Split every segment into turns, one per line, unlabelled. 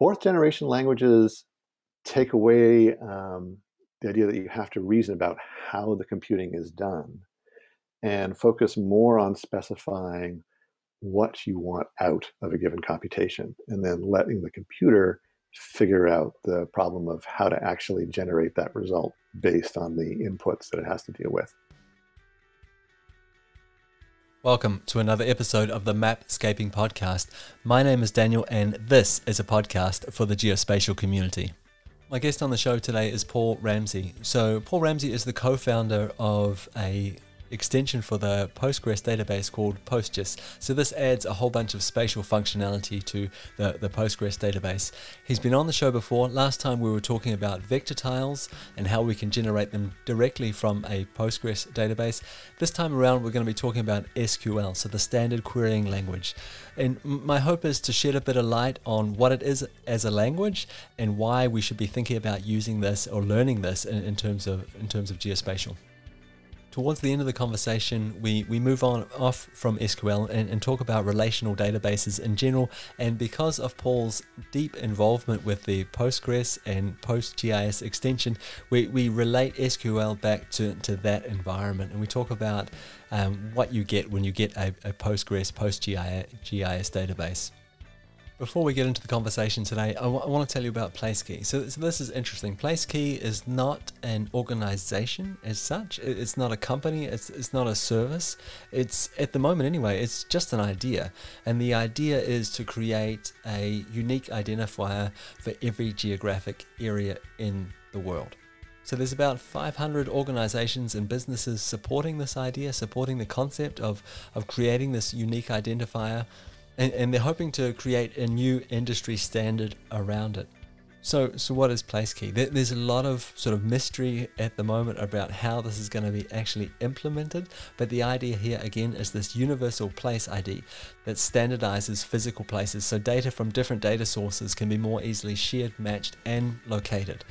Fourth generation languages take away the idea that you have to reason about how the computing is done and focus more on specifying what you want out of a given computation, and then letting the computer figure out the problem of how to actually generate that result based on the inputs that it has to deal with.
Welcome to another episode of the Mapscaping podcast. My name is Daniel, and this is a podcast for the geospatial community. My guest on the show today is Paul Ramsey. So Paul Ramsey is the co-founder of a extension for the Postgres database called PostGIS. So this adds a whole bunch of spatial functionality to the Postgres database. He's been on the show before. Last time we were talking about vector tiles and how we can generate them directly from a Postgres database. This time around we're going to be talking about SQL, so the standard querying language. And my hope is to shed a bit of light on what it is as a language and why we should be thinking about using this or learning this in terms of geospatial. Towards the end of the conversation, we move on off from SQL and talk about relational databases in general. And because of Paul's deep involvement with the Postgres and PostGIS extension, we relate SQL back to that environment. And we talk about what you get when you get a Postgres, PostGIS database. Before we get into the conversation today, I want to tell you about PlaceKey. So this is interesting. PlaceKey is not an organization as such. It's not a company. It's not a service. It's, at the moment anyway, it's just an idea. And the idea is to create a unique identifier for every geographic area in the world. So there's about 500 organizations and businesses supporting this idea, supporting the concept of creating this unique identifier. And they're hoping to create a new industry standard around it. So what is PlaceKey? There's a lot of sort of mystery at the moment about how this is going to be actually implemented, but the idea here again is this universal place ID that standardizes physical places, so data from different data sources can be more easily shared, matched, and located.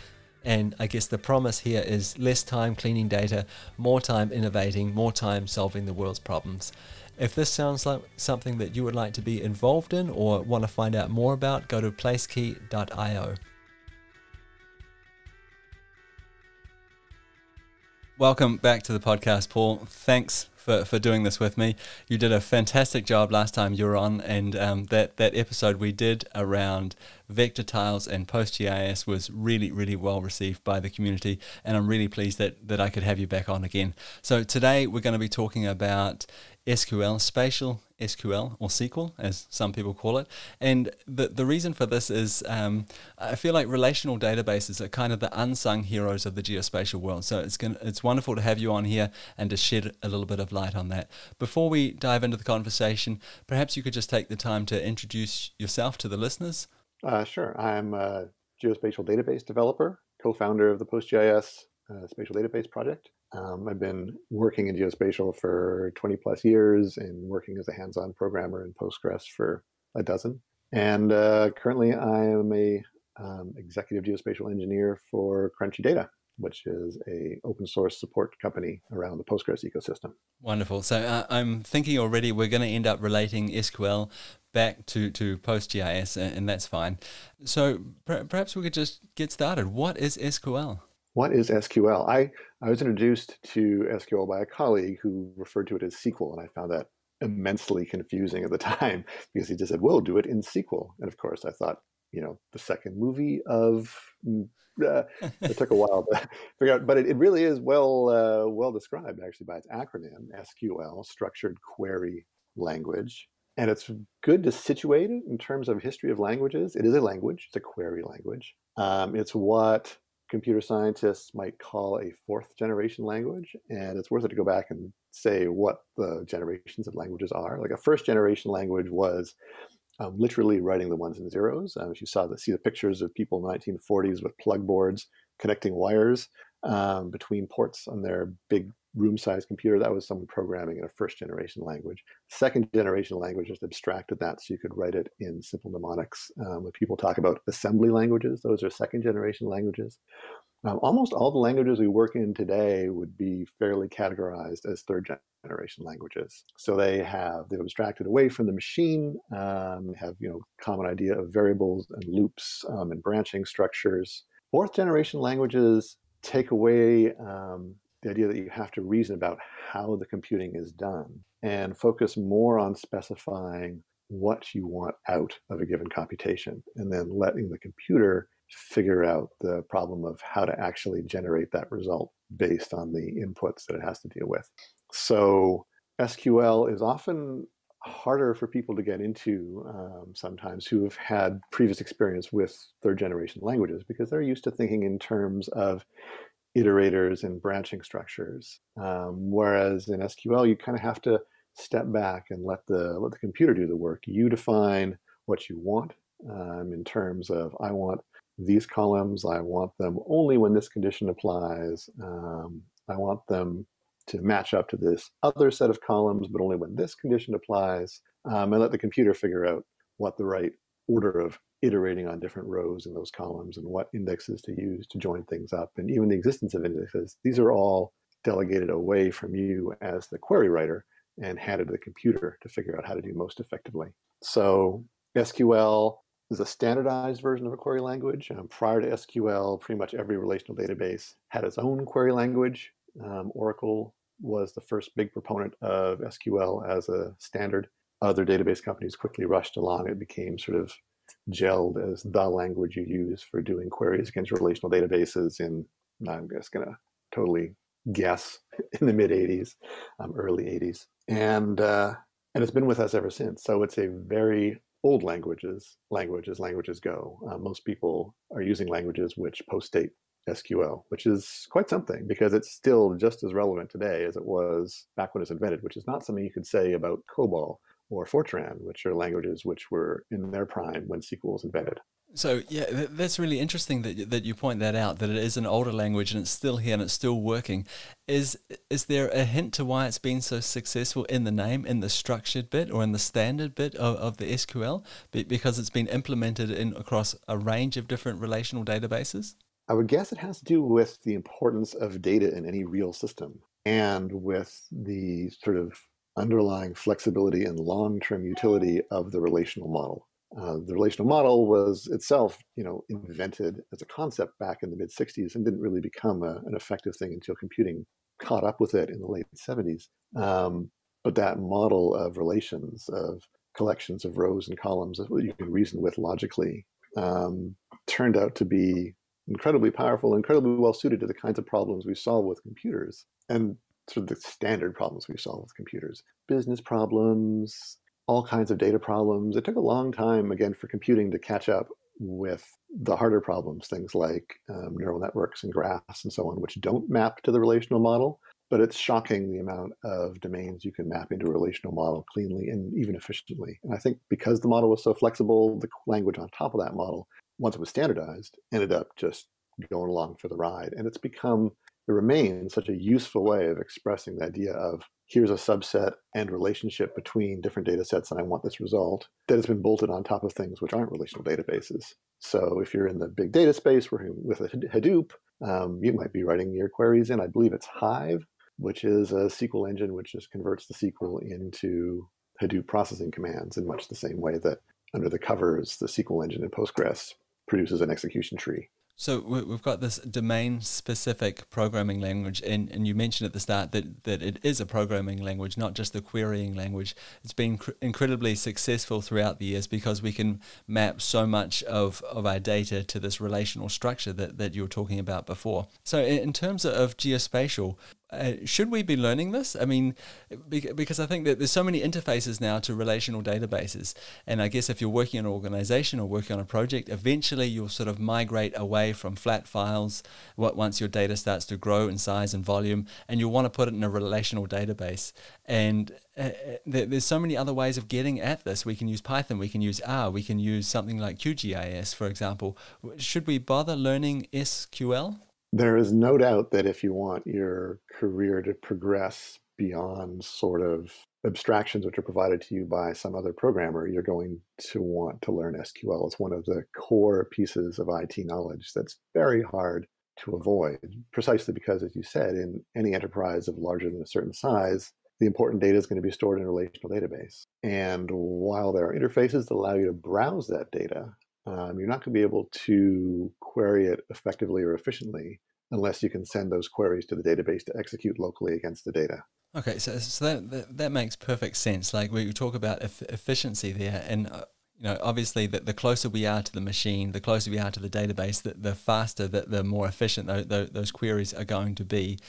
And I guess the promise here is less time cleaning data, more time innovating, more time solving the world's problems. If this sounds like something that you would like to be involved in or want to find out more about, go to placekey.io. Welcome back to the podcast, Paul. Thanks for doing this with me. You did a fantastic job last time you were on, and that episode we did around vector tiles and PostGIS was really, really well received by the community, and I'm really pleased that I could have you back on again. So today we're going to be talking about SQL, Spatial SQL, or SQL, as some people call it. And the reason for this is I feel like relational databases are kind of the unsung heroes of the geospatial world. So it's wonderful to have you on here and to shed a little bit of light on that. Before we dive into the conversation, perhaps you could just take the time to introduce yourself to the listeners.
Sure. I'm a geospatial database developer, co-founder of the PostGIS spatial database project. I've been working in geospatial for 20 plus years and working as a hands-on programmer in Postgres for a dozen. And currently I am a executive geospatial engineer for Crunchy Data, which is a open source support company around the Postgres ecosystem.
Wonderful. So I'm thinking already we're going to end up relating SQL back to PostGIS, and that's fine. So perhaps we could just get started. What is SQL?
What is SQL? I was introduced to SQL by a colleague who referred to it as SQL, and I found that immensely confusing at the time because he just said, "We'll do it in SQL." And of course, I thought, the second movie of it took a while to figure out, but it really is well described actually by its acronym SQL, Structured Query Language. And it's good to situate it in terms of history of languages. It is a language. It's a query language. It's what computer scientists might call a fourth generation language. And it's worth it to go back and say what the generations of languages are. Like a first generation language was literally writing the ones and zeros. If you see the pictures of people in the 1940s with plug boards connecting wires, between ports on their big room-sized computer. That was someone programming in a first-generation language. Second-generation language just abstracted that so you could write it in simple mnemonics. When people talk about assembly languages, those are second-generation languages. Almost all the languages we work in today would be fairly categorized as third-generation languages. So they've abstracted away from the machine, have common idea of variables and loops and branching structures. Fourth-generation languages take away the idea that you have to reason about how the computing is done and focus more on specifying what you want out of a given computation, and then letting the computer figure out the problem of how to actually generate that result based on the inputs that it has to deal with. So SQL is often harder for people to get into sometimes who have had previous experience with third-generation languages, because they're used to thinking in terms of iterators and branching structures. Whereas in SQL, you kind of have to step back and let the computer do the work. You define what you want in terms of, I want these columns, I want them only when this condition applies. I want them to match up to this other set of columns, but only when this condition applies. And let the computer figure out what the right order of iterating on different rows in those columns and what indexes to use to join things up. And even the existence of indexes, these are all delegated away from you as the query writer and handed to the computer to figure out how to do most effectively. So SQL is a standardized version of a query language. Prior to SQL, pretty much every relational database had its own query language. Oracle was the first big proponent of SQL as a standard. Other database companies quickly rushed along. It became sort of gelled as the language you use for doing queries against relational databases in, I'm just going to totally guess, in the mid-'80s, early '80s. And it's been with us ever since. So it's a very old language as languages go. Most people are using languages which postdate SQL, which is quite something, because it's still just as relevant today as it was back when it was invented, which is not something you could say about COBOL or Fortran, which are languages which were in their prime when SQL was invented.
So yeah, that's really interesting that you point that out, that it is an older language and it's still here and it's still working. Is there a hint to why it's been so successful in the name, in the structured bit or in the standard bit of the SQL? Because it's been implemented across a range of different relational databases?
I would guess it has to do with the importance of data in any real system and with the sort of underlying flexibility and long-term utility of the relational model. The relational model was itself, invented as a concept back in the mid-'60s and didn't really become an effective thing until computing caught up with it in the late '70s. But that model of relations, of collections of rows and columns that you can reason with logically, turned out to be incredibly powerful, incredibly well suited to the kinds of problems we solve with computers, and sort of the standard problems we solve with computers. Business problems, all kinds of data problems. It took a long time, again, for computing to catch up with the harder problems, things like neural networks and graphs and so on, which don't map to the relational model. But it's shocking the amount of domains you can map into a relational model cleanly and even efficiently. And I think because the model was so flexible, the language on top of that model, once it was standardized, ended up just going along for the ride. And it remains such a useful way of expressing the idea of, here's a subset and relationship between different data sets, and I want this result, that has been bolted on top of things which aren't relational databases. So if you're in the big data space working with a Hadoop, you might be writing your queries in, I believe it's Hive, which is a SQL engine which just converts the SQL into Hadoop processing commands in much the same way that under the covers, the SQL engine in Postgres produces an execution tree.
So we've got this domain-specific programming language, and you mentioned at the start that it is a programming language, not just a querying language. It's been incredibly successful throughout the years because we can map so much of our data to this relational structure that you were talking about before. So in terms of geospatial, should we be learning this? I mean, because I think that there's so many interfaces now to relational databases. And I guess if you're working in an organization or working on a project, eventually you'll sort of migrate away from flat files once your data starts to grow in size and volume, and you'll want to put it in a relational database. And there's so many other ways of getting at this. We can use Python, we can use R, we can use something like QGIS, for example. Should we bother learning SQL?
There is no doubt that if you want your career to progress beyond sort of abstractions which are provided to you by some other programmer, you're going to want to learn SQL. It's one of the core pieces of IT knowledge that's very hard to avoid, precisely because, as you said, in any enterprise of larger than a certain size, the important data is going to be stored in a relational database. And while there are interfaces that allow you to browse that data, you're not going to be able to query it effectively or efficiently unless you can send those queries to the database to execute locally against the data.
Okay, so that makes perfect sense. Like we talk about efficiency there, and obviously the closer we are to the machine, the closer we are to the database, the faster, the more efficient those queries are going to be.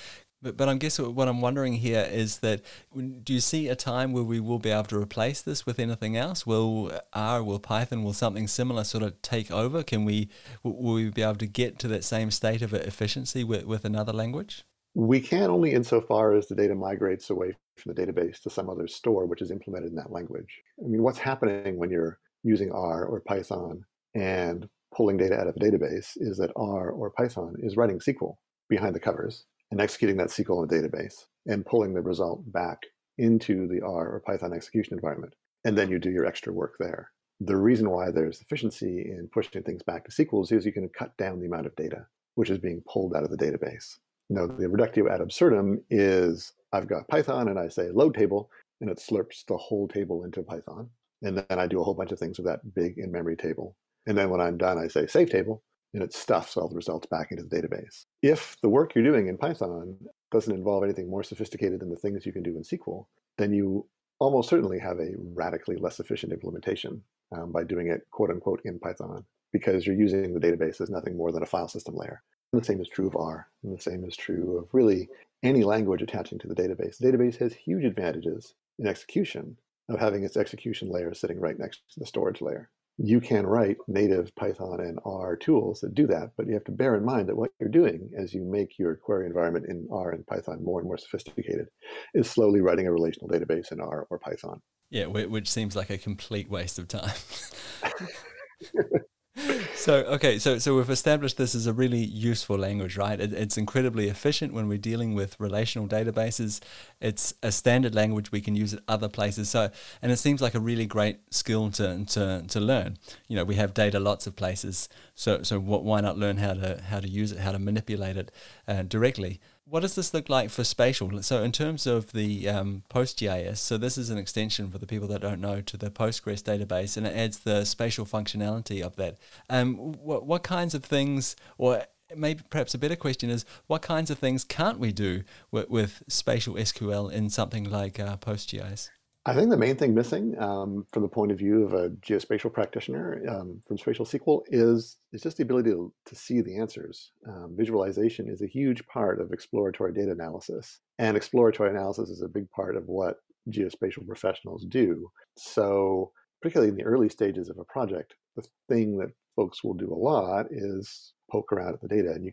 But I guess what I'm wondering here is that, do you see a time where we will be able to replace this with anything else? Will R, will Python, will something similar sort of take over? Will we be able to get to that same state of efficiency with another language?
We can only insofar as the data migrates away from the database to some other store, which is implemented in that language. I mean, what's happening when you're using R or Python and pulling data out of a database is that R or Python is writing SQL behind the covers and executing that SQL in the database and pulling the result back into the R or Python execution environment. And then you do your extra work there. The reason why there's efficiency in pushing things back to SQL is you can cut down the amount of data which is being pulled out of the database. The reductio ad absurdum is I've got Python and I say load table, and it slurps the whole table into Python. And then I do a whole bunch of things with that big in-memory table. And then when I'm done, I say save table, and it stuffs all the results back into the database. If the work you're doing in Python doesn't involve anything more sophisticated than the things you can do in SQL, then you almost certainly have a radically less efficient implementation by doing it, quote unquote, in Python, because you're using the database as nothing more than a file system layer. And the same is true of R, and the same is true of really any language attaching to the database. The database has huge advantages in execution of having its execution layer sitting right next to the storage layer. You can write native Python and R tools that do that, but you have to bear in mind that what you're doing as you make your query environment in R and Python more and more sophisticated is slowly writing a relational database in R or Python.
Yeah, which seems like a complete waste of time. So we've established this as a really useful language, right? It's incredibly efficient when we're dealing with relational databases. It's a standard language we can use at other places. And it seems like a really great skill to learn. We have data lots of places, so why not learn how to use it, how to manipulate it directly? What does this look like for spatial? So in terms of the PostGIS, so this is an extension for the people that don't know to the Postgres database, and it adds the spatial functionality of that. What kinds of things, or maybe perhaps a better question is, what kinds of things can't we do with Spatial SQL in something like PostGIS?
I think the main thing missing from the point of view of a geospatial practitioner from Spatial SQL is just the ability to see the answers. Visualization is a huge part of exploratory data analysis, and exploratory analysis is a big part of what geospatial professionals do. So particularly in the early stages of a project, the thing that folks will do a lot is poke around at the data, and you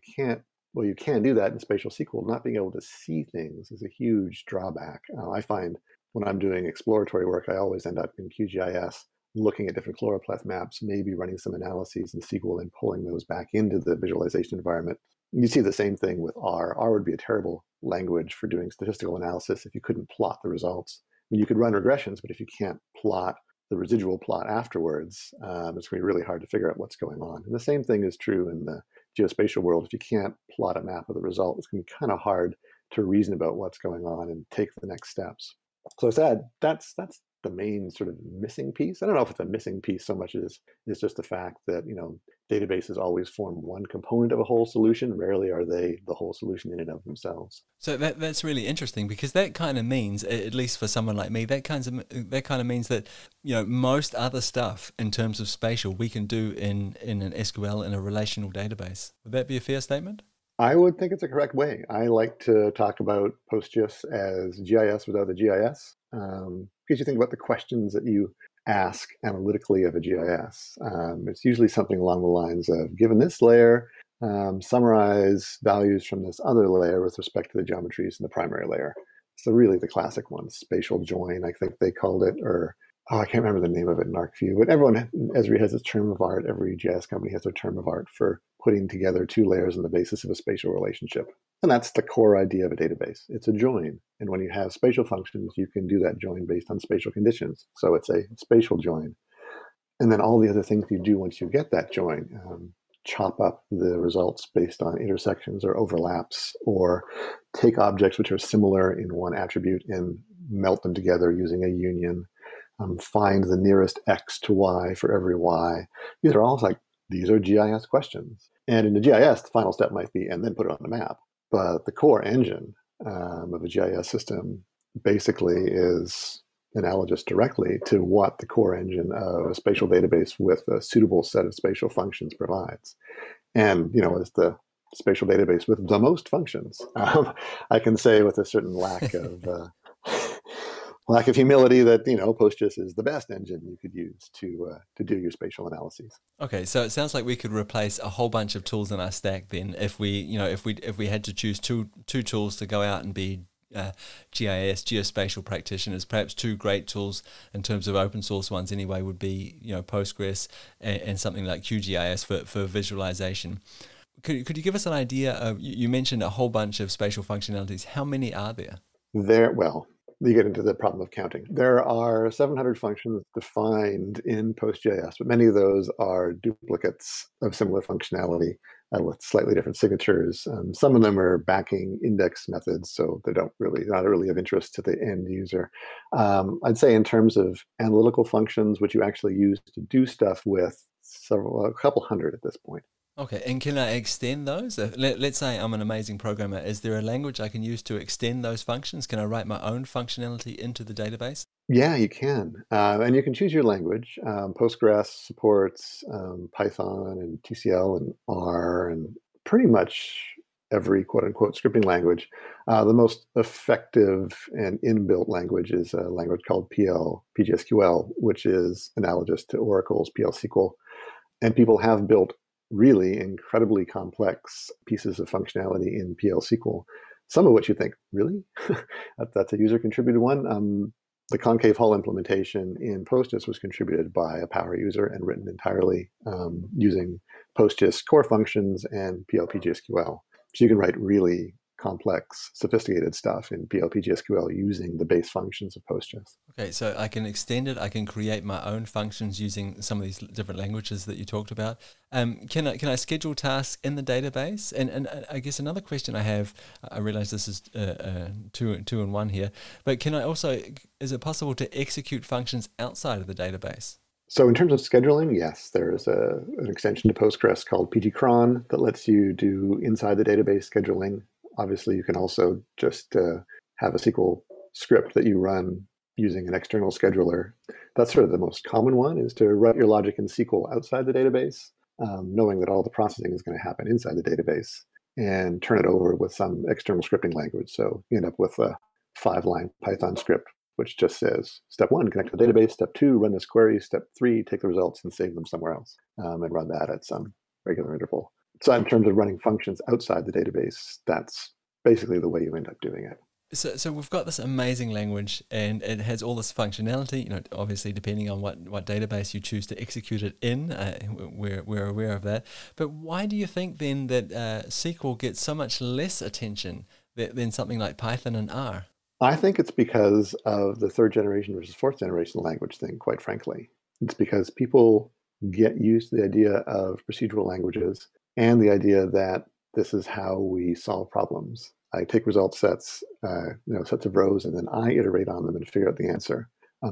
can do that in Spatial SQL. Not being able to see things is a huge drawback. I find when I'm doing exploratory work, I always end up in QGIS looking at different chloropleth maps, maybe running some analyses in SQL and pulling those back into the visualization environment. You see the same thing with R. R would be a terrible language for doing statistical analysis if you couldn't plot the results. I mean, you could run regressions, but if you can't plot the residual plot afterwards, it's going to be really hard to figure out what's going on. And the same thing is true in the geospatial world. If you can't plot a map of the result, it's going to be kind of hard to reason about what's going on and take the next steps. So sad. That's the main sort of missing piece. I don't know if it's a missing piece so much as it's just the fact that databases always form one component of a whole solution. Rarely are they the whole solution in and of themselves.
So that's really interesting, because that kind of means, at least for someone like me, that kind of means that most other stuff in terms of spatial we can do in an SQL in a relational database. Would that be a fair statement?
I would think it's a correct way. I like to talk about PostGIS as GIS without the GIS, because you think about the questions that you ask analytically of a GIS. It's usually something along the lines of, given this layer, summarize values from this other layer with respect to the geometries in the primary layer. So really the classic ones, spatial join, I think they called it, or oh, I can't remember the name of it in ArcView, but Esri has its term of art. Every GIS company has their term of art for putting together two layers on the basis of a spatial relationship. And that's the core idea of a database. It's a join. And when you have spatial functions, you can do that join based on spatial conditions. So it's a spatial join. And then all the other things you do once you get that join, chop up the results based on intersections or overlaps, or take objects which are similar in one attribute and melt them together using a union. Find the nearest X to Y for every Y. These are GIS questions. And in the GIS, the final step might be, and then put it on the map. But the core engine of a GIS system basically is analogous directly to what the core engine of a spatial database with a suitable set of spatial functions provides. And, as the spatial database with the most functions, I can say with a certain lack of humility that PostGIS is the best engine you could use to do your spatial analyses.
Okay, so it sounds like we could replace a whole bunch of tools in our stack then if we had to choose two tools to go out and be GIS geospatial practitioners. Perhaps two great tools in terms of open source ones anyway would be Postgres and something like QGIS for visualization. Could you give us an idea of, you mentioned a whole bunch of spatial functionalities. How many are there?
Well, you get into the problem of counting. There are 700 functions defined in PostGIS, but many of those are duplicates of similar functionality with slightly different signatures. Some of them are backing index methods, so they're not really of interest to the end user. I'd say in terms of analytical functions, which you actually use to do stuff with, a couple hundred at this point.
Okay, and can I extend those? Let's say I'm an amazing programmer. Is there a language I can use to extend those functions? Can I write my own functionality into the database?
Yeah, you can. And you can choose your language. Postgres supports Python and TCL and R and pretty much every quote-unquote scripting language. The most effective and inbuilt language is a language called PGSQL, which is analogous to Oracle's PL SQL. And people have built really incredibly complex pieces of functionality in PL SQL, some of which you think, really? That's a user-contributed one? The concave hull implementation in PostGIS was contributed by a power user and written entirely using PostGIS core functions and PL/PGSQL. So you can write really complex, sophisticated stuff in PL/PGSQL using the base functions of PostGIS.
Okay, so I can extend it. I can create my own functions using some of these different languages that you talked about. Can I schedule tasks in the database? And I guess another question I have, I realize this is two in one here, but is it possible to execute functions outside of the database?
So in terms of scheduling, yes, there is an extension to Postgres called pgcron that lets you do inside the database scheduling. Obviously, you can also just have a SQL script that you run using an external scheduler. That's sort of the most common one, is to write your logic in SQL outside the database, knowing that all the processing is going to happen inside the database, and turn it over with some external scripting language. So you end up with a 5-line Python script, which just says, step 1, connect to the database. Step 2, run this query. Step 3, take the results and save them somewhere else, and run that at some regular interval. So in terms of running functions outside the database, that's basically the way you end up doing it.
So we've got this amazing language and it has all this functionality, obviously depending on what database you choose to execute it in, we're aware of that. But why do you think then that SQL gets so much less attention than something like Python and R?
I think it's because of the 3rd generation versus 4th generation language thing, quite frankly. It's because people get used to the idea of procedural languages and the idea that this is how we solve problems. I take result sets, sets of rows, and then I iterate on them and figure out the answer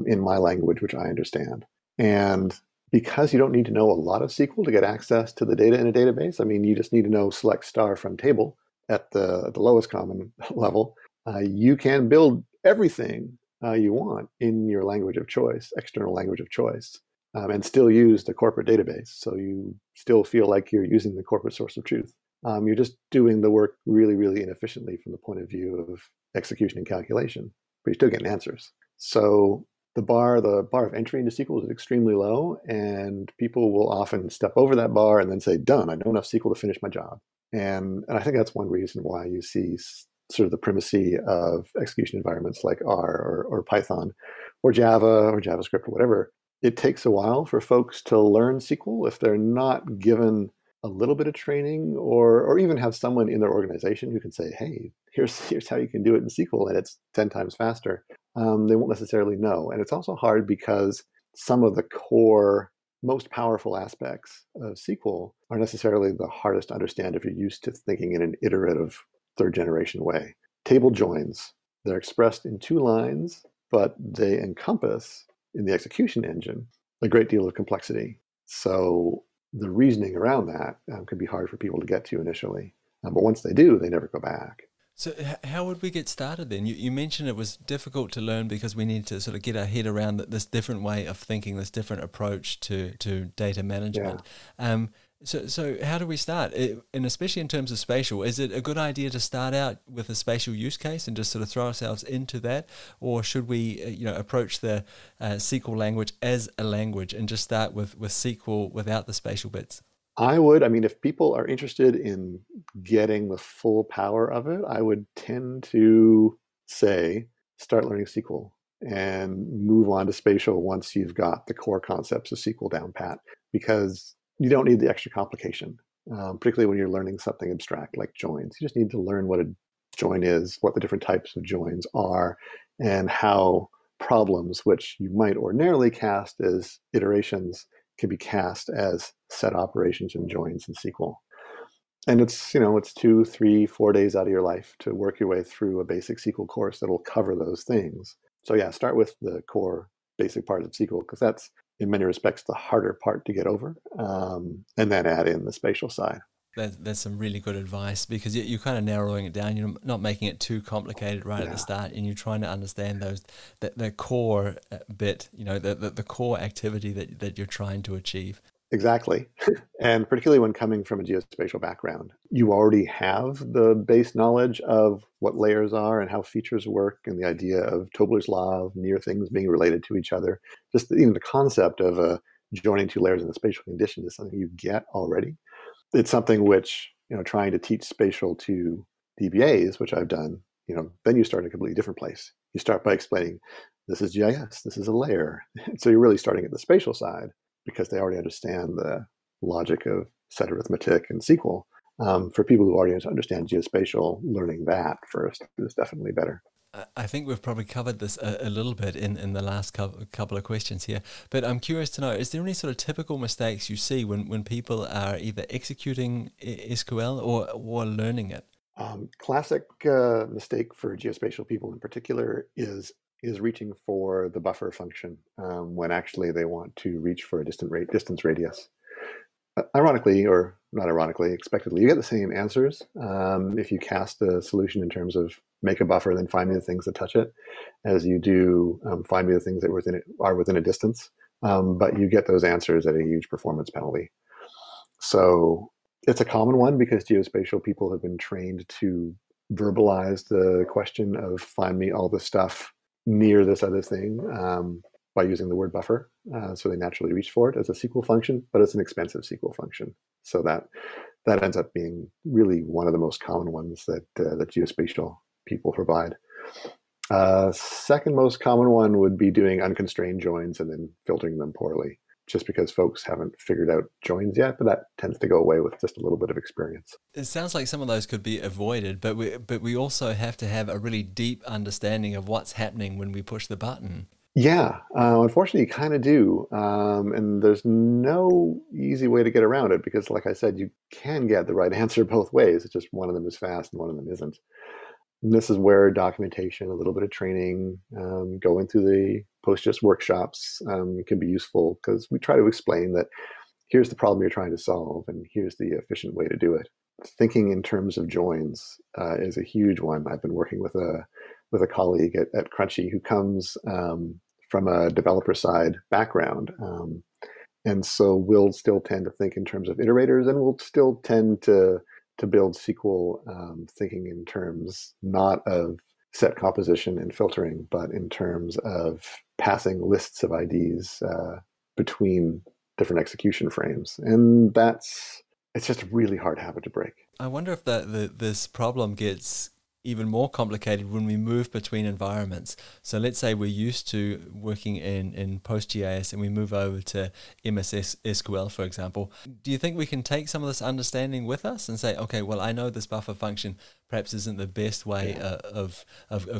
in my language, which I understand. And because you don't need to know a lot of SQL to get access to the data in a database, I mean, you just need to know select star from table at the lowest common level. You can build everything you want in your language of choice, external language of choice, and still use the corporate database. So you still feel like you're using the corporate source of truth. You're just doing the work really, really inefficiently from the point of view of execution and calculation, but you're still getting answers. So the bar of entry into SQL is extremely low, and people will often step over that bar and then say, done, I know enough SQL to finish my job. And I think that's one reason why you see sort of the primacy of execution environments like R or Python, or Java or JavaScript or whatever, it takes a while for folks to learn SQL if they're not given a little bit of training or even have someone in their organization who can say, hey, here's how you can do it in SQL and it's 10 times faster. They won't necessarily know. And it's also hard because some of the core, most powerful aspects of SQL are necessarily the hardest to understand if you're used to thinking in an iterative third generation way. Table joins, they're expressed in 2 lines, but they encompass in the execution engine a great deal of complexity. So the reasoning around that can be hard for people to get to initially. But once they do, they never go back.
So how would we get started then? You mentioned it was difficult to learn because we need to sort of get our head around this different way of thinking, this different approach to data management.
Yeah.
So how do we start? And especially in terms of spatial, is it a good idea to start out with a spatial use case and just sort of throw ourselves into that? Or should we approach the SQL language as a language and just start with SQL without the spatial bits?
I would. I mean, if people are interested in getting the full power of it, I would tend to say start learning SQL and move on to spatial once you've got the core concepts of SQL down pat, because you don't need the extra complication, particularly when you're learning something abstract like joins. You just need to learn what a join is, what the different types of joins are, and how problems, which you might ordinarily cast as iterations, can be cast as set operations and joins in SQL. And it's 2, 3, 4 days out of your life to work your way through a basic SQL course that'll cover those things. So yeah, start with the core basic parts of SQL because that's in many respects the harder part to get over, and then add in the spatial side.
That's some really good advice because you're kind of narrowing it down. You're not making it too complicated right at the start, and you're trying to understand the core bit, the core activity that you're trying to achieve.
Exactly. And particularly when coming from a geospatial background, you already have the base knowledge of what layers are and how features work and the idea of Tobler's law of near things being related to each other. Just even the concept of joining 2 layers in a spatial condition is something you get already. It's something which, trying to teach spatial to DBAs, which I've done, then you start in a completely different place. You start by explaining, this is GIS, this is a layer. So you're really starting at the spatial side because they already understand the logic of set arithmetic and SQL. For people who already understand geospatial, learning that first is definitely better.
I think we've probably covered this a little bit in the last couple of questions here, but I'm curious to know, is there any sort of typical mistakes you see when people are either executing SQL or learning it?
Classic mistake for geospatial people in particular is reaching for the buffer function when actually they want to reach for a distance radius. Ironically, or not ironically, expectedly, you get the same answers if you cast a solution in terms of make a buffer, then find me the things that touch it, as you do find me the things that are within a distance. But you get those answers at a huge performance penalty. So it's a common one because geospatial people have been trained to verbalize the question of find me all the stuff near this other thing by using the word buffer. So they naturally reach for it as a SQL function, but it's an expensive SQL function. So that ends up being really one of the most common ones that geospatial people provide. Second most common one would be doing unconstrained joins and then filtering them poorly, just because folks haven't figured out joins yet, but that tends to go away with just a little bit of experience.
It sounds like some of those could be avoided, but we also have to have a really deep understanding of what's happening when we push the button.
Yeah, unfortunately, you kind of do. And there's no easy way to get around it because, like I said, you can get the right answer both ways. It's just one of them is fast and one of them isn't. And this is where documentation, a little bit of training, going through the PostGIS workshops can be useful because we try to explain that here's the problem you're trying to solve and here's the efficient way to do it. Thinking in terms of joins is a huge one. I've been working with a colleague at Crunchy who comes from a developer side background. And so we'll still tend to think in terms of iterators, and we'll still tend to build SQL thinking in terms not of set composition and filtering, but in terms of passing lists of IDs between different execution frames. And it's just a really hard habit to break.
I wonder if this problem gets even more complicated when we move between environments. So let's say we're used to working in PostGIS and we move over to MS SQL, for example. Do you think we can take some of this understanding with us and say, okay, well, I know this buffer function perhaps isn't the best way of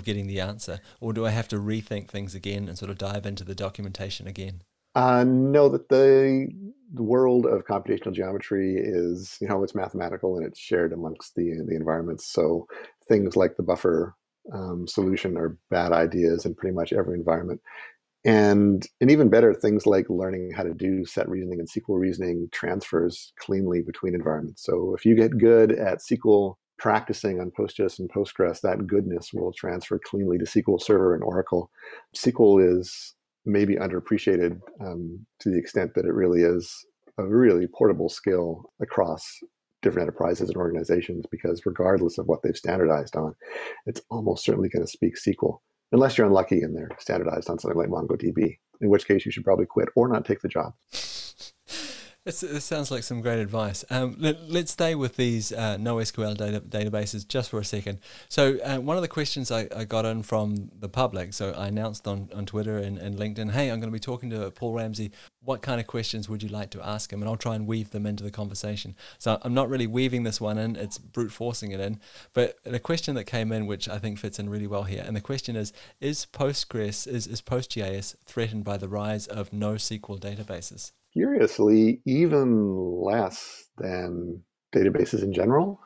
getting the answer, or do I have to rethink things again and sort of dive into the documentation again?
No, that the world of computational geometry is, it's mathematical and it's shared amongst the environments. So things like the buffer solution are bad ideas in pretty much every environment. And even better, things like learning how to do set reasoning and SQL reasoning transfers cleanly between environments. So if you get good at SQL practicing on PostGIS and Postgres, that goodness will transfer cleanly to SQL Server and Oracle. SQL is maybe underappreciated to the extent that it really is a really portable skill across different enterprises and organizations, because regardless of what they've standardized on, it's almost certainly going to speak SQL, unless you're unlucky and they're standardized on something like MongoDB, in which case you should probably quit or not take the job.
This sounds like some great advice. Let's stay with these NoSQL databases just for a second. So one of the questions I got in from the public, so I announced on Twitter and LinkedIn, hey, I'm going to be talking to Paul Ramsey. What kind of questions would you like to ask him? And I'll try and weave them into the conversation. So I'm not really weaving this one in, it's brute forcing it in. But the question that came in, which I think fits in really well here, and the question is Postgres, is PostGIS threatened by the rise of NoSQL databases?
Curiously, even less than databases in general,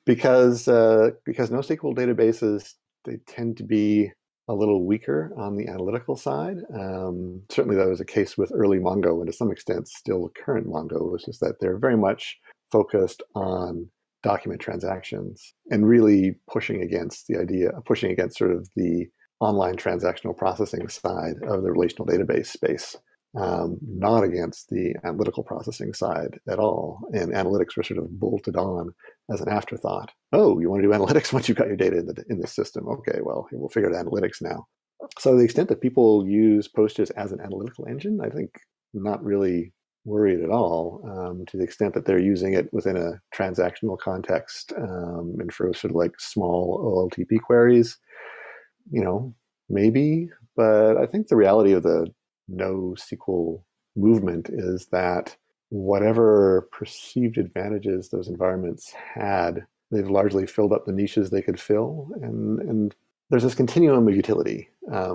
because NoSQL databases, they tend to be a little weaker on the analytical side. Certainly that was the case with early Mongo, and to some extent still current Mongo. It's just that they're very much focused on document transactions and really pushing against sort of the online transactional processing side of the relational database space. Not against the analytical processing side at all. And analytics were sort of bolted on as an afterthought. Oh, you want to do analytics once you've got your data in the system? Okay, well, we'll figure out analytics now. So to the extent that people use PostGIS as an analytical engine, I think not really worried at all. To the extent that they're using it within a transactional context and for sort of like small OLTP queries, maybe. But I think the reality of the NoSQL movement is that whatever perceived advantages those environments had, they've largely filled up the niches they could fill. And there's this continuum of utility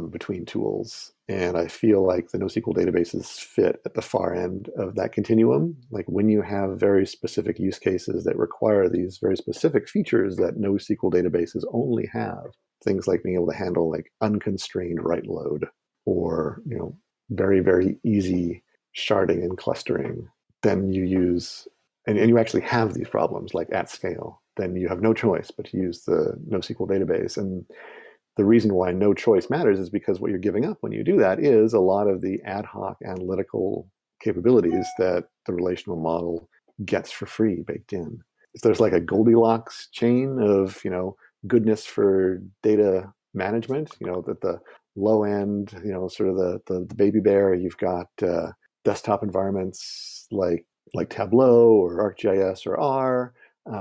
between tools. And I feel like the NoSQL databases fit at the far end of that continuum. Like when you have very specific use cases that require these very specific features that NoSQL databases only have, things like being able to handle like unconstrained write load or, very, very easy sharding and clustering, then you use, and you actually have these problems like at scale, then you have no choice but to use the NoSQL database. And the reason why no choice matters is because what you're giving up when you do that is a lot of the ad hoc analytical capabilities that the relational model gets for free baked in. If there's like a Goldilocks chain of, goodness for data management, that the low end, sort of the baby bear, you've got desktop environments like Tableau or ArcGIS or R.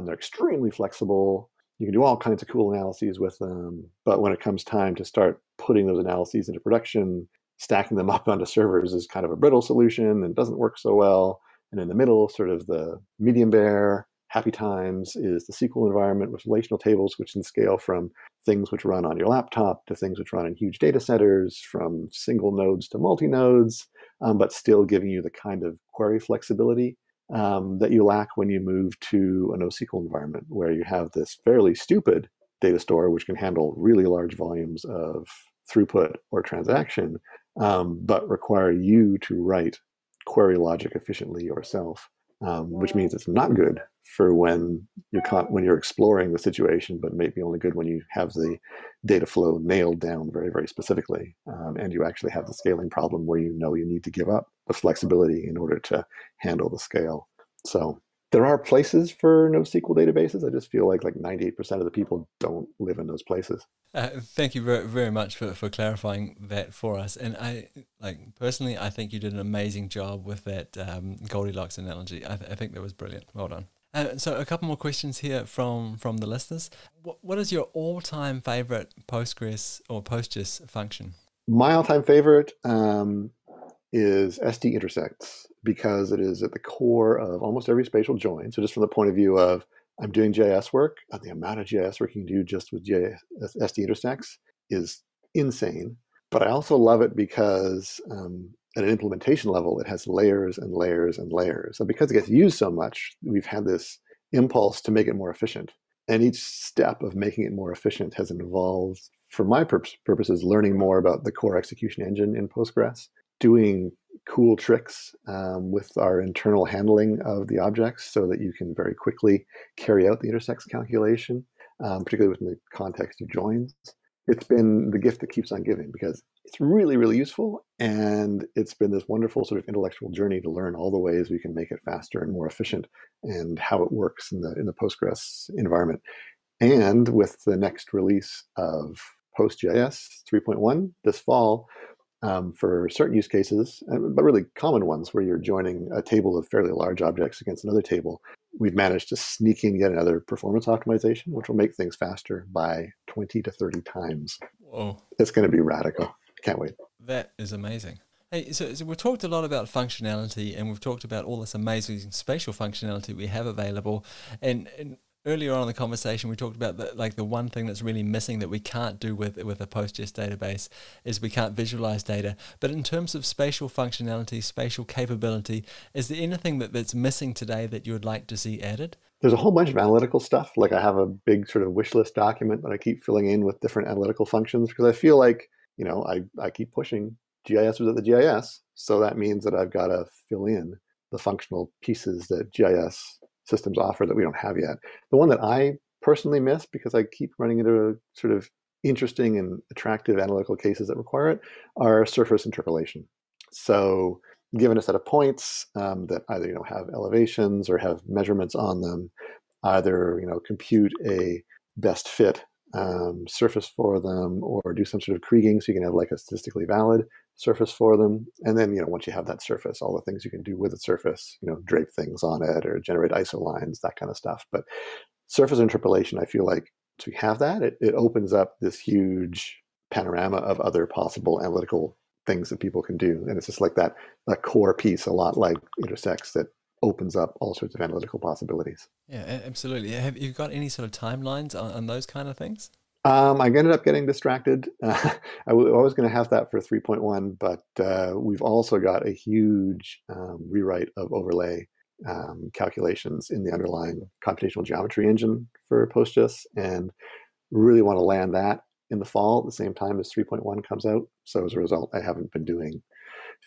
They're extremely flexible. You can do all kinds of cool analyses with them. But when it comes time to start putting those analyses into production, stacking them up onto servers is kind of a brittle solution and doesn't work so well. And in the middle, sort of the medium bear, happy times, is the SQL environment with relational tables, which can scale from things which run on your laptop to things which run in huge data centers, from single nodes to multi-nodes, but still giving you the kind of query flexibility that you lack when you move to a NoSQL environment, where you have this fairly stupid data store which can handle really large volumes of throughput or transaction, but require you to write query logic efficiently yourself, which means it's not good for when you're exploring the situation, but maybe only good when you have the data flow nailed down very, very specifically, and you actually have the scaling problem where you need to give up the flexibility in order to handle the scale. So there are places for NoSQL databases. I just feel like 98% of the people don't live in those places.
Thank you very, very much for clarifying that for us. And I personally, I think you did an amazing job with that Goldilocks analogy. I think that was brilliant. Well done. So a couple more questions here from the listeners. What is your all-time favorite Postgres or PostGIS function?
My all-time favorite is SD intersects because it is at the core of almost every spatial join. So just from the point of view of I'm doing GIS work, the amount of GIS work you can do just with GIS, SD intersects is insane. But I also love it because at an implementation level, it has layers and layers and layers. And because it gets used so much, we've had this impulse to make it more efficient. And each step of making it more efficient has involved, for my purposes, learning more about the core execution engine in Postgres, doing cool tricks with our internal handling of the objects so that you can very quickly carry out the intersects calculation, particularly within the context of joins. It's been the gift that keeps on giving because it's really, really useful. And it's been this wonderful sort of intellectual journey to learn all the ways we can make it faster and more efficient and how it works in the Postgres environment. And with the next release of PostGIS 3.1 this fall, for certain use cases, but really common ones where you're joining a table of fairly large objects against another table, we've managed to sneak in yet another performance optimization, which will make things faster by 20 to 30 times.
Whoa.
It's going to be radical. Can't wait.
That is amazing. Hey, so we've talked a lot about functionality, and we've talked about all this amazing spatial functionality we have available. And earlier on in the conversation, we talked about the one thing that's really missing that we can't do with a PostGIS database is we can't visualize data. But in terms of spatial functionality, spatial capability, is there anything that's missing today that you would like to see added?
There's a whole bunch of analytical stuff. Like I have a big sort of wish list document that I keep filling in with different analytical functions because I feel like, I keep pushing GIS without the GIS. So that means that I've got to fill in the functional pieces that GIS systems offer that we don't have yet. The one that I personally miss because I keep running into a sort of interesting and attractive analytical cases that require it are surface interpolation. So given a set of points that either have elevations or have measurements on them, either compute a best fit surface for them or do some sort of kriging so you can have like a statistically valid surface for them. And then, once you have that surface, all the things you can do with the surface, drape things on it or generate ISO lines, that kind of stuff. But surface interpolation, I feel like to have that, it opens up this huge panorama of other possible analytical things that people can do. And it's just like that core piece, a lot like intersects, that opens up all sorts of analytical possibilities.
Yeah, absolutely. Have you got any sort of timelines on those kind of things?
I ended up getting distracted. I was going to have that for 3.1, but we've also got a huge rewrite of overlay calculations in the underlying computational geometry engine for PostGIS, and really want to land that in the fall at the same time as 3.1 comes out. So as a result, I haven't been doing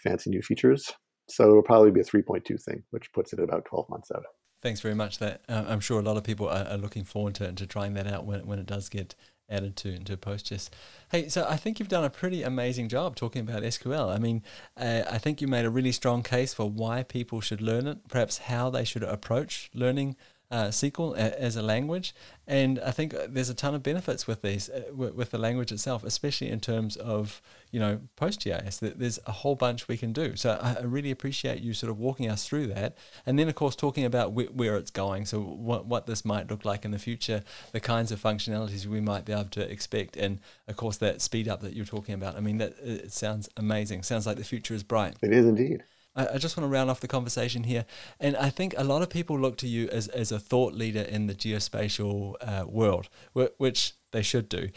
fancy new features. So it'll probably be a 3.2 thing, which puts it at about 12 months out.
Thanks very much. That I'm sure a lot of people are looking forward to trying that out when it does get added to PostGIS. Hey, so I think you've done a pretty amazing job talking about SQL. I mean, I think you made a really strong case for why people should learn it, perhaps how they should approach learning SQL as a language, and I think there's a ton of benefits with these with the language itself, especially in terms of PostGIS. There's a whole bunch we can do. So I really appreciate you sort of walking us through that, and then of course talking about where it's going. So what this might look like in the future, the kinds of functionalities we might be able to expect, and of course that speed up that you're talking about. I mean, that it sounds amazing. Sounds like the future is bright.
It is indeed.
I just want to round off the conversation here. And I think a lot of people look to you as a thought leader in the geospatial world, which they should do.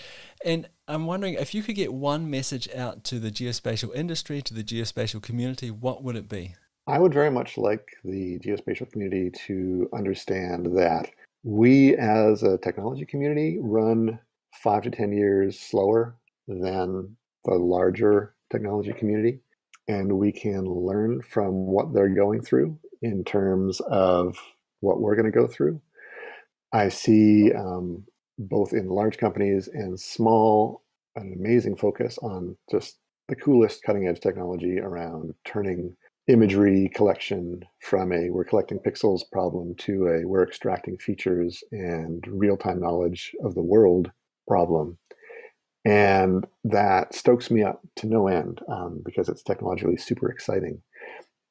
And I'm wondering if you could get one message out to the geospatial industry, to the geospatial community, what would it be?
I would very much like the geospatial community to understand that we as a technology community run 5 to 10 years slower than the larger technology community. And we can learn from what they're going through in terms of what we're going to go through. I see both in large companies and small an amazing focus on just the coolest cutting edge technology around turning imagery collection from a we're collecting pixels problem to a we're extracting features and real-time knowledge of the world problem. And that stokes me up to no end because it's technologically super exciting.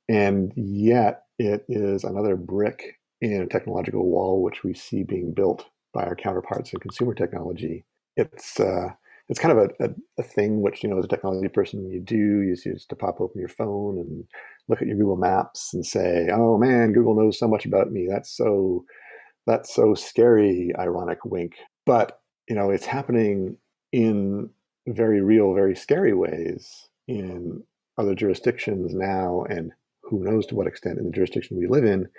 And yet it is another brick in a technological wall, which we see being built by our counterparts in consumer technology. It's kind of a thing which, as a technology person, you do. You use to pop open your phone and look at your Google Maps and say, "Oh man, Google knows so much about me. That's so scary." Ironic wink. But it's happening in very real, very scary ways in other jurisdictions now, and who knows to what extent in the jurisdiction we live in.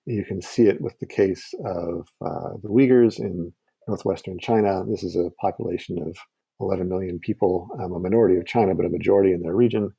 You can see it with the case of the Uyghurs in northwestern China. This is a population of 11 million people, a minority of China, but a majority in their region,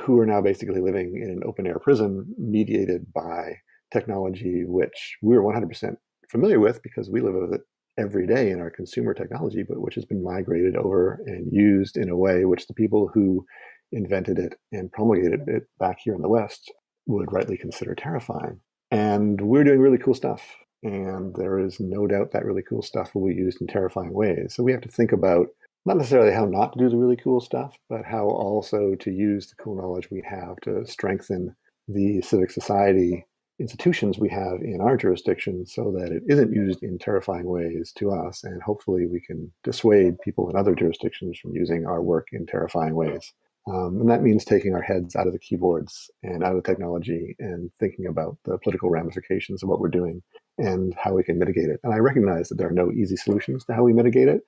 who are now basically living in an open air prison mediated by technology, which we're 100% familiar with because we live with it every day in our consumer technology, but which has been migrated over and used in a way which the people who invented it and promulgated it back here in the West would rightly consider terrifying. And we're doing really cool stuff. And there is no doubt that really cool stuff will be used in terrifying ways. So we have to think about not necessarily how not to do the really cool stuff, but how also to use the cool knowledge we have to strengthen the civic society institutions we have in our jurisdiction so that it isn't used in terrifying ways to us. And hopefully we can dissuade people in other jurisdictions from using our work in terrifying ways. And that means taking our heads out of the keyboards and out of technology and thinking about the political ramifications of what we're doing and how we can mitigate it. And I recognize that there are no easy solutions to how we mitigate it.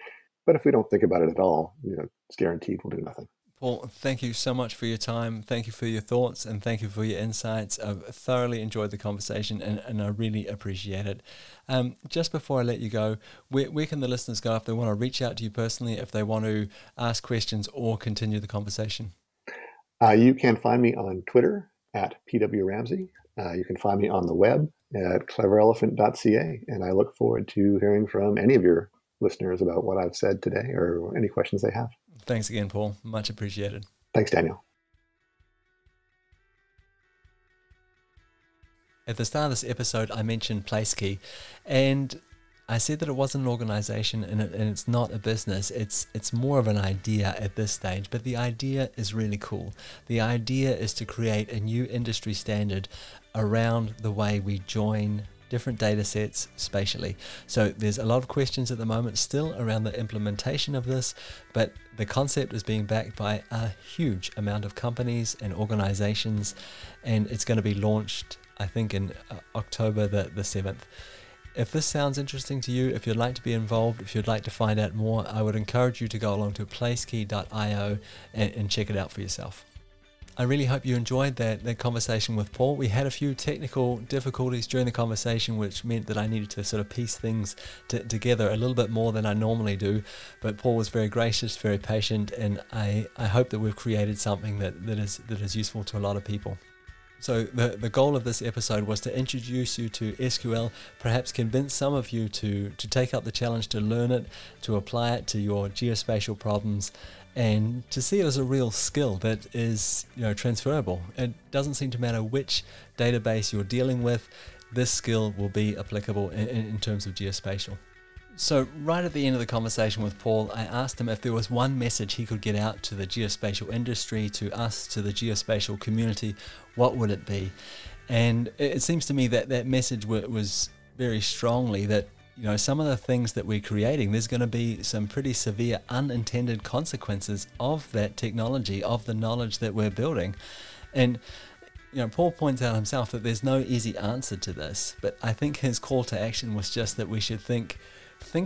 But if we don't think about it at all, it's guaranteed we'll do nothing.
Paul, thank you so much for your time. Thank you for your thoughts and thank you for your insights. I've thoroughly enjoyed the conversation and I really appreciate it. Just before I let you go, where can the listeners go if they want to reach out to you personally, if they want to ask questions or continue the conversation?
You can find me on Twitter at pwramsey. You can find me on the web at cleverelephant.ca. And I look forward to hearing from any of your listeners about what I've said today or any questions they have.
Thanks again, Paul. Much appreciated.
Thanks, Daniel.
At the start of this episode, I mentioned PlaceKey, and I said that it wasn't an organization and it's not a business. It's more of an idea at this stage, but the idea is really cool. The idea is to create a new industry standard around the way we join different data sets spatially. So there's a lot of questions at the moment still around the implementation of this, but the concept is being backed by a huge amount of companies and organizations, and it's going to be launched, I think, in October the 7th. If this sounds interesting to you, if you'd like to be involved, if you'd like to find out more, I would encourage you to go along to placekey.io and check it out for yourself. I really hope you enjoyed that conversation with Paul. We had a few technical difficulties during the conversation, which meant that I needed to sort of piece things together a little bit more than I normally do. But Paul was very gracious, very patient, and I hope that we've created something that is useful to a lot of people. So the goal of this episode was to introduce you to SQL, perhaps convince some of you to take up the challenge to learn it, to apply it to your geospatial problems, and to see it as a real skill that is transferable. It doesn't seem to matter which database you're dealing with, this skill will be applicable in terms of geospatial. So right at the end of the conversation with Paul, I asked him if there was one message he could get out to the geospatial industry, to us, to the geospatial community, what would it be? And it seems to me that that message was very strongly that some of the things that we're creating, there's going to be some pretty severe unintended consequences of that technology, of the knowledge that we're building. And Paul points out himself that there's no easy answer to this, but I think his call to action was just that we should think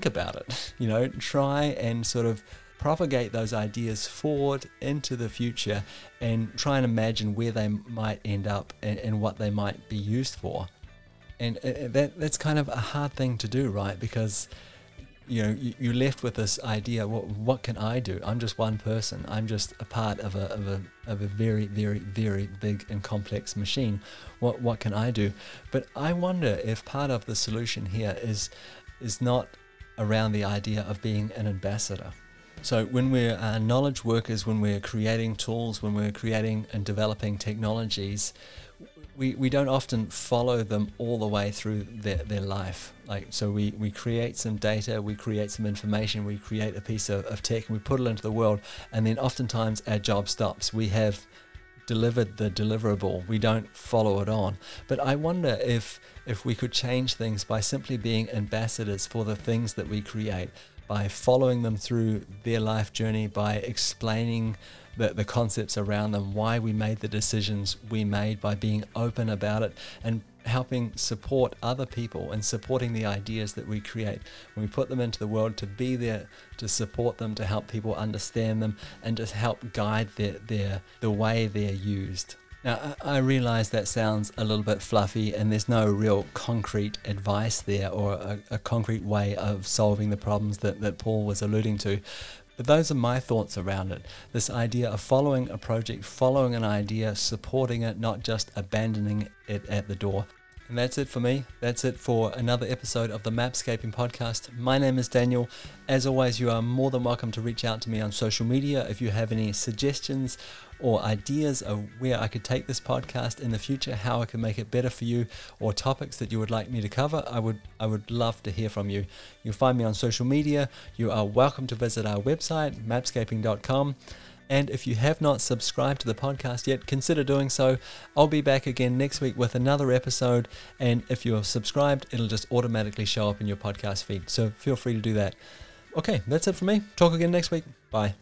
about it, try and sort of propagate those ideas forward into the future and try and imagine where they might end up and what they might be used for. And that's kind of a hard thing to do, right? Because you're left with this idea, what can I do? I'm just one person. I'm just a part of a very, very, very big and complex machine. What can I do? But I wonder if part of the solution here is not around the idea of being an ambassador. So when we're knowledge workers, when we're creating tools, when we're creating and developing technologies, we don't often follow them all the way through their life. So we create some data, we create some information, we create a piece of tech and we put it into the world, and then oftentimes our job stops. We have delivered the deliverable, we don't follow it on. But I wonder if we could change things by simply being ambassadors for the things that we create, by following them through their life journey, by explaining the concepts around them, why we made the decisions we made, by being open about it and helping support other people and supporting the ideas that we create. When we put them into the world, to be there to support them, to help people understand them, and just help guide the way they're used. Now, I realize that sounds a little bit fluffy and there's no real concrete advice there or a concrete way of solving the problems that Paul was alluding to. But those are my thoughts around it. This idea of following a project, following an idea, supporting it, not just abandoning it at the door. And that's it for me. That's it for another episode of the Mapscaping Podcast. My name is Daniel. As always, you are more than welcome to reach out to me on social media if you have any suggestions or ideas of where I could take this podcast in the future, how I can make it better for you, or topics that you would like me to cover. I would love to hear from you. You'll find me on social media. You are welcome to visit our website, mapscaping.com. And if you have not subscribed to the podcast yet, consider doing so. I'll be back again next week with another episode. And if you're subscribed, it'll just automatically show up in your podcast feed. So feel free to do that. Okay, that's it for me. Talk again next week. Bye.